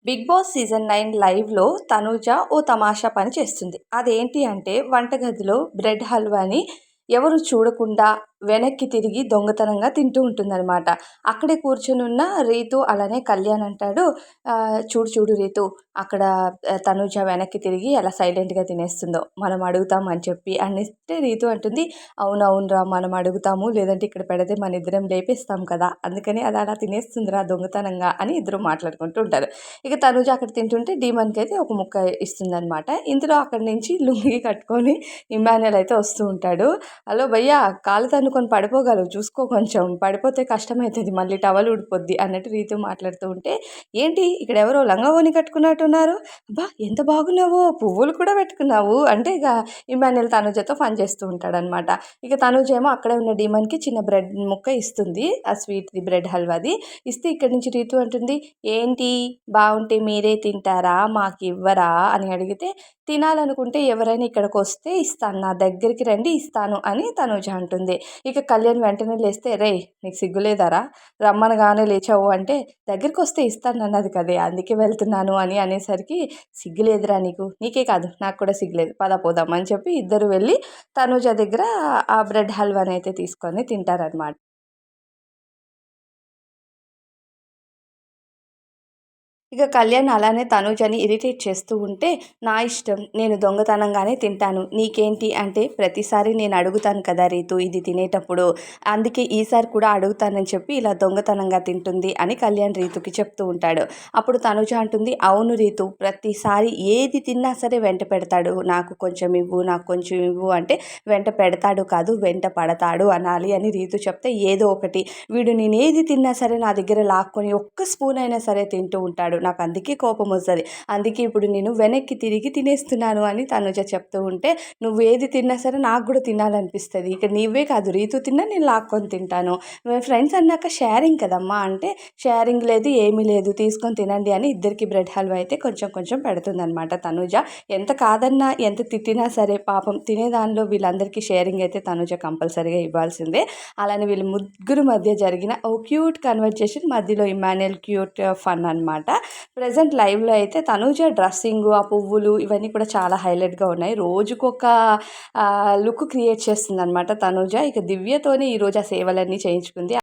Big boss season 9 లైవ్‌లో తనూజ ఓ తమాషా పని చేస్తుంది. అదేంటి అంటే వంటగదిలో బ్రెడ్ హల్వాని ఎవరు చూడకుండా వెనక్కి తిరిగి దొంగతనంగా తింటూ ఉంటుందనమాట. అక్కడే కూర్చొనున్న రీతు అలానే కళ్యాణ్ అంటాడు, చూడు చూడు రీతు అక్కడ తనూజ వెనక్కి తిరిగి ఎలా సైలెంట్‌గా తినేస్తుందో మనం అడుగుతాం అని చెప్పి అనేస్తే రీతు అంటుంది, అవునవునురా మనం అడుగుతాము లేదంటే ఇక్కడ పెడితే మనిద్దరం లేపేస్తాం కదా! అందుకని అది అలా తినేస్తుందిరా దొంగతనంగా అని ఇద్దరు మాట్లాడుకుంటూ ఉంటారు. ఇక తనుజ అక్కడ తింటుంటే డీమన్‌కయితే ఒక ముక్క ఇస్తుందనమాట. ఇందులో అక్కడి నుంచి లుంగీ కట్టుకొని ఇమ్మాన్యుయల్ అయితే వస్తూ ఉంటాడు. హలో భయ్యా కాళ్ళు తన్నుకొని పడిపోగలవు చూసుకో కొంచెం. పడిపోతే కష్టమైతది మళ్ళీ టవల్ ఊడిపోద్ది అన్నట్టు రీతు మాట్లాడుతూ ఉంటే, ఏంటి ఇక్కడ ఎవరో లంగా ఓణి కట్టుకున్నట్టున్నారు. అబ్బా! ఎంత బాగున్నావో పువ్వులు కూడా పెట్టుకున్నావు. అంటే ఇక ఇమ్మాన్యుయల్ తనుజతో ఫన్ చేస్తూ ఉంటాడనమాట. ఇక తనుజ ఏమో అక్కడే ఉన్న డీమన్‌కి చిన్న బ్రెడ్ ముక్క ఇస్తుంది. ఆ స్వీట్‌ది బ్రెడ్ హల్వాది. ఇస్తే ఇక్కడి నుంచి రీతు అంటుంది, ఏంటి బావుంటే మీరే తింటారా? మాకివ్వరా? అని అడిగితే, తినాలనుకుంటే ఎవరైనా ఇక్కడికొస్తే ఇస్తాను. నా దగ్గరికి రండి ఇస్తాను అని తనూజ అంటుంది. ఇక కళ్యాణ్ వెంటనే లేస్తే, "రేయ్! నీకు సిగ్గులేదారా? రమ్మనగానే లేచావు" అంటే, "దగ్గరికొస్తే ఇస్తానన్నది కదే! అందుకే వెళ్తున్నాను" అని అనేసరికి, "సిగ్గులేదురా నీకు? నీకే కాదు నాకు కూడా సిగ్గులేదు. పద పోదాం" అని చెప్పి ఇద్దరు వెళ్ళి తనూజ దగ్గర ఆ బ్రెడ్ హల్వానైతే తీసుకొని తింటారనమాట. ఇక కళ్యాణ్ అలానే తనూజని ఇరిటేట్ చేస్తూ ఉంటే, "నా ఇష్టం. నేను దొంగతనంగానే తింటాను. నీకేంటి?" అంటే, "ప్రతిసారి నేను అడుగుతాను కదా రీతు ఇది తినేటప్పుడు. అందుకే ఈసారి కూడా అడుగుతానని చెప్పి ఇలా దొంగతనంగా తింటుంది" అని కళ్యాణ్ రీతుకి చెప్తూ ఉంటాడు. అప్పుడు తనూజ అంటుంది, "అవును రీతు. ప్రతిసారి ఏది తిన్నా సరే వెంట పెడతాడు. నాకు కొంచెం ఇవ్వు, నాకు కొంచెం ఇవ్వు" అంటే, "వెంట పెడతాడు కాదు వెంట పడతాడు అనాలి" అని రీతు చెప్తే, "ఏదో ఒకటి. వీడు నేనేది తిన్నా సరే నా దగ్గర లాక్కొని ఒక్క స్పూన్ అయినా సరే తింటూ ఉంటాడు. నాకు అందుకే కోపమొస్తది. అందుకే ఇప్పుడు నేను వెనక్కి తిరిగి తినేస్తున్నాను" అని తనుజ చెప్తూ ఉంటే, "నువ్వేది తిన్నా సరే నాకు గూడా తినాలనిపిస్తది. ఇక నీవే కాదు రీతు తిన్నా నేను లాక్కొని తింటాను. ఫ్రెండ్స్ అన్నాక షేరింగ్ కదమ్మా" అంటే, "షేరింగ్ లేదు ఏమీ లేదు తీసుకొని తినండి" అని ఇద్దరికి బ్రెడ్ హల్వా అయితే కొంచెం కొంచెం పెడుతుందనమాట తనుజ. ఎంత కాదన్నా, ఎంత తిట్టినా సరే పాపం తినే దానిలో వీళ్ళందరికీ షేరింగ్ అయితే తనుజ కంపల్సరీగా ఇవ్వాల్సిందే. అలానే వీళ్ళు ముగ్గురు మధ్య జరిగిన ఓ క్యూట్ కన్వర్జేషన్ మధ్యలో ఇమ్మాన్యుయల్ క్యూట్ ఫన్ అనమాట. ప్రెజెంట్ లైవ్‌లో అయితే తనూజ డ్రెస్సింగు, ఆ పువ్వులు ఇవన్నీ కూడా చాలా హైలైట్‌గా ఉన్నాయి. రోజుకొక లుక్ క్రియేట్ చేస్తుందనమాట తనూజ. ఇక దివ్యతోనే ఈరోజు ఆ సేవలన్నీ చేయించుకుంది.